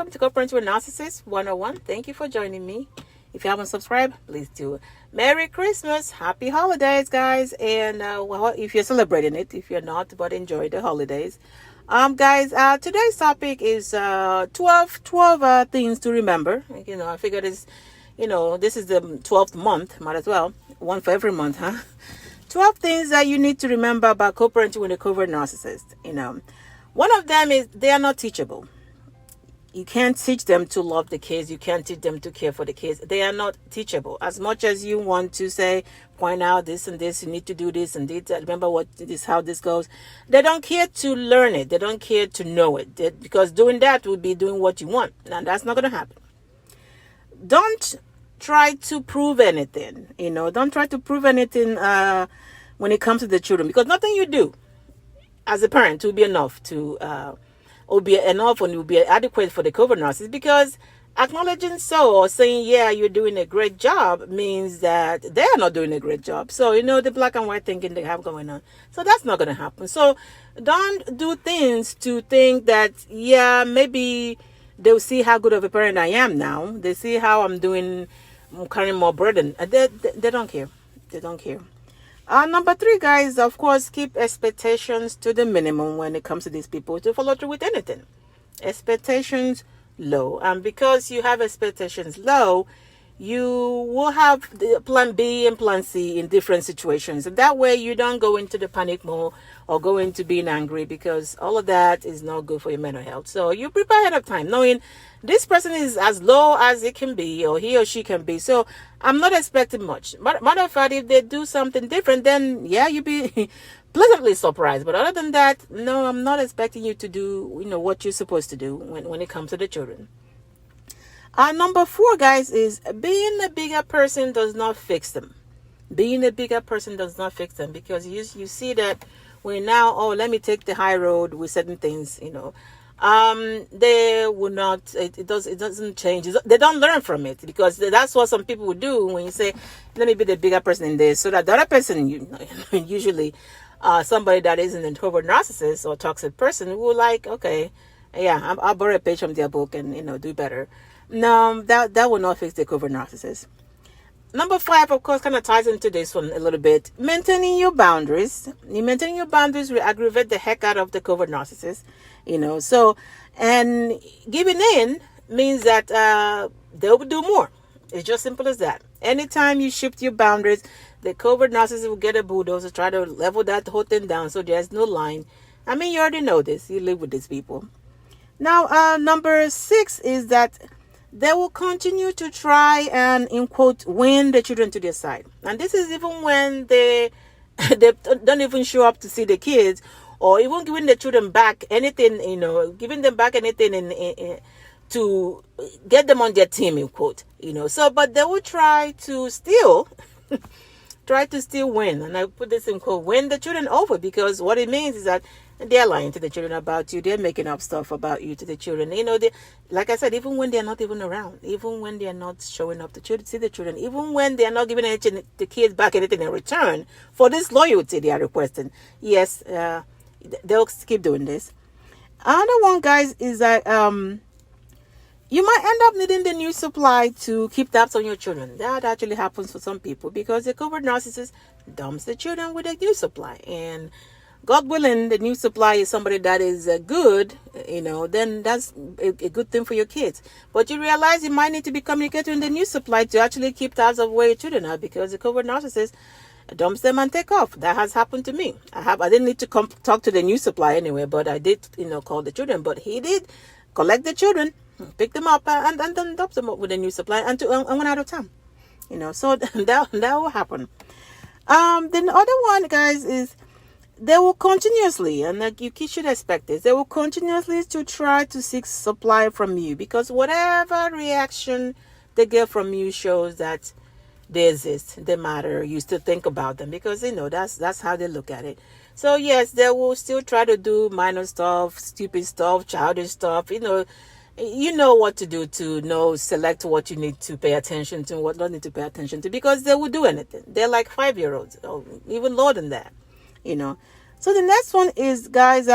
welcome to Culprit with Narcissist 101. Thank you for joining me. If you haven't subscribed, please do. Merry Christmas, Happy Holidays, guys, and well, if you're celebrating it, if you're not, but enjoy the holidays. Guys, today's topic is 12 things to remember. I figured this is the 12th month, might as well, one for every month, huh? 12 things that you need to remember about co-parenting with a covert narcissist. One of them is they are not teachable. You can't teach them to love the kids. You can't teach them to care for the kids. They are not teachable. As much as you want to say, point out this and this, you need to do this and this, remember how this goes. They don't care to learn it. They don't care to know it. Because doing that would be doing what you want. And that's not going to happen. Don't try to prove anything. Don't try to prove anything when it comes to the children. Because nothing you do as a parent will be enough will be enough and will be adequate for the covert narcissist, because acknowledging or saying, yeah, you're doing a great job means that they're not doing a great job. So, the black and white thinking they have going on. So that's not going to happen. So don't do things to think that, yeah, maybe they'll see how good of a parent I am now. They see how I'm carrying more burden. They don't care. They don't care. Number 3, guys, of course, keep expectations to the minimum when it comes to these people to follow through with anything. Expectations low. And because you have expectations low, you will have the plan B and plan C in different situations. And that way you don't go into the panic mode or go into being angry, because all of that is not good for your mental health. So you prepare ahead of time, knowing this person is as low as it can be, or he or she can be. So I'm not expecting much. Matter of fact, if they do something different, then yeah, you'll be pleasantly surprised. But other than that, no, I'm not expecting you to do, what you're supposed to do when it comes to the children. Number 4, guys, is being a bigger person does not fix them. Being a bigger person does not fix them, because you see that we're now, let me take the high road with certain things, they will not, it doesn't change. They don't learn from it, because that's what some people would do when you say, let me be the bigger person in this, so that the other person, usually somebody that isn't a covert narcissist or toxic person, will like, okay, yeah, I'll borrow a page from their book and, do better. No, that will not fix the covert narcissist. Number 5, of course, kind of ties into this one a little bit. Maintaining your boundaries. Maintaining your boundaries will aggravate the heck out of the covert narcissist. So, and giving in means that they'll do more. It's just simple as that. Anytime you shift your boundaries, the covert narcissist will get a bulldozer, try to level that whole thing down so there's no line. I mean, you already know this. You live with these people. Now, number 6 is that they will continue to try and, in quote, win the children to their side. And this is even when they don't even show up to see the kids, or even giving the children back anything, giving them back anything to get them on their team, in quote, So, but they will try to still win. And I put this in quote, win the children over, because what it means is that they're lying to the children about you. They're making up stuff about you to the children. Like I said, even when they're not even around, even when they're not showing up to see the children, even when they're not giving the kids back anything in return for this loyalty they are requesting. Yes, they'll keep doing this. Another one, guys, is that you might end up needing the new supply to keep tabs on your children. That actually happens for some people, because the covert narcissist dumps the children with a new supply. And God willing, the new supply is somebody that is good, then that's a good thing for your kids. But you realize you might need to be communicating the new supply to actually keep tabs of where your children are, because the covert narcissist dumps them and take off. That has happened to me. I didn't need to talk to the new supply anyway, but I did, call the children. But he did collect the children, pick them up, and then dump them up with a new supply and went out of town. So that will happen. Then the other one, guys, is they will continuously, and you should expect this, they will continuously to try to seek supply from you, because whatever reaction they get from you shows that they exist, they matter, you still think about them, because that's how they look at it. So yes, they will still try to do minor stuff, stupid stuff, childish stuff. You know what to do to select what you need to pay attention to and what not need to pay attention to, because they will do anything. They're like 5-year-olds, or even lower than that. So the next one is, guys,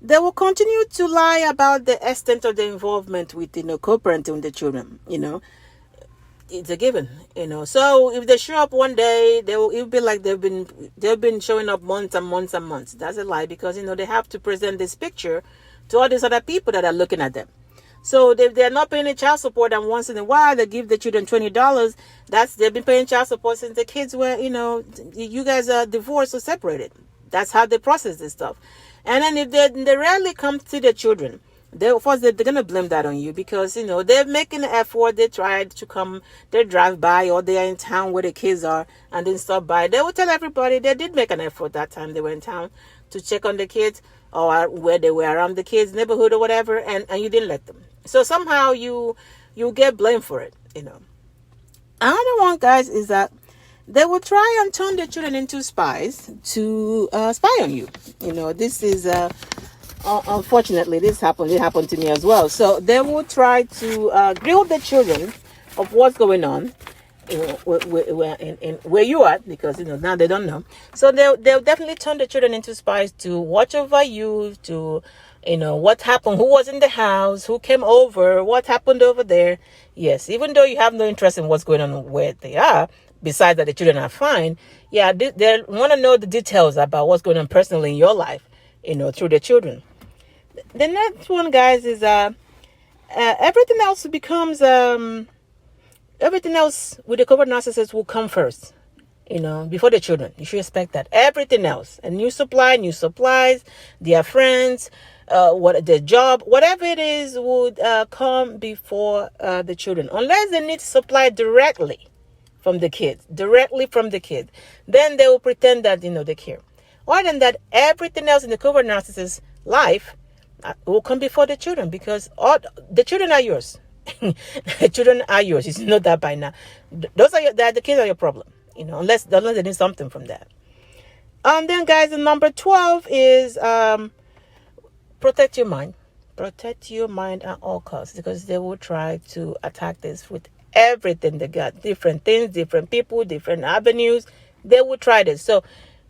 they will continue to lie about the extent of the involvement with, co-parenting with the children. It's a given. So if they show up one day, it'll be like they've been showing up months and months and months. That's a lie, because they have to present this picture to all these other people that are looking at them. So if they're not paying child support, and once in a while they give the children $20, they've been paying child support since the kids were, you guys are divorced or separated. That's how they process this stuff. And then if they rarely come to the children, they're going to blame that on you, because, they're making an effort. They tried to come, they drive by, or they're in town where the kids are and then stop by. They will tell everybody they did make an effort that time they were in town to check on the kids, or where they were around the kids' neighborhood or whatever, and you didn't let them. So somehow you get blamed for it. Another one, guys, is that they will try and turn the children into spies to spy on you. This is unfortunately, this happened. It happened to me as well. So they will try to grill the children of what's going on where you are, because now they don't know. So they'll definitely turn the children into spies to watch over you, to what happened, who was in the house, who came over, what happened over there. Yes, even though you have no interest in what's going on where they are, besides that the children are fine, they want to know the details about what's going on personally in your life, through the children. The next one, guys, is everything else becomes everything else with the covert narcissist will come first, before the children. You should expect that. Everything else, a new supplies, their friends, what their job, whatever it is, would come before the children, unless they need supply directly from the kids. Then they will pretend that they care. Other than that, everything else in the covert narcissist life will come before the children, because all the children are yours. The children are yours. You know that by now. Those are the kids are your problem. Unless they need something from that. And then, guys, the number 12 is protect your mind. Protect your mind at all costs, because they will try to attack this with everything they got. Different things, different people, different avenues. They will try this. So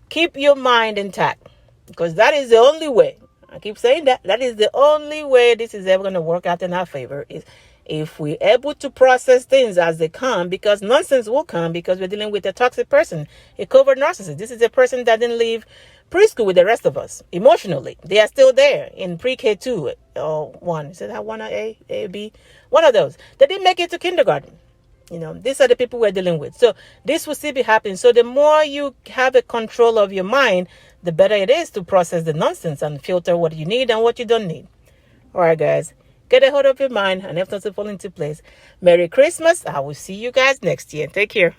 keep your mind intact, because that is the only way. I keep saying that. That is the only way this is ever going to work out in our favor, is if we're able to process things as they come, because nonsense will come, because we're dealing with a toxic person, a covert narcissist. This is a person that didn't leave preschool with the rest of us emotionally. They are still there in pre-K 2 or 1. Is that one, A, B? One of those. They didn't make it to kindergarten. These are the people we're dealing with. So this will still be happening. So the more you have a control of your mind, the better it is to process the nonsense and filter what you need and what you don't need. All right, guys. Get a hold of your mind and everything to fall into place. Merry Christmas. I will see you guys next year. Take care.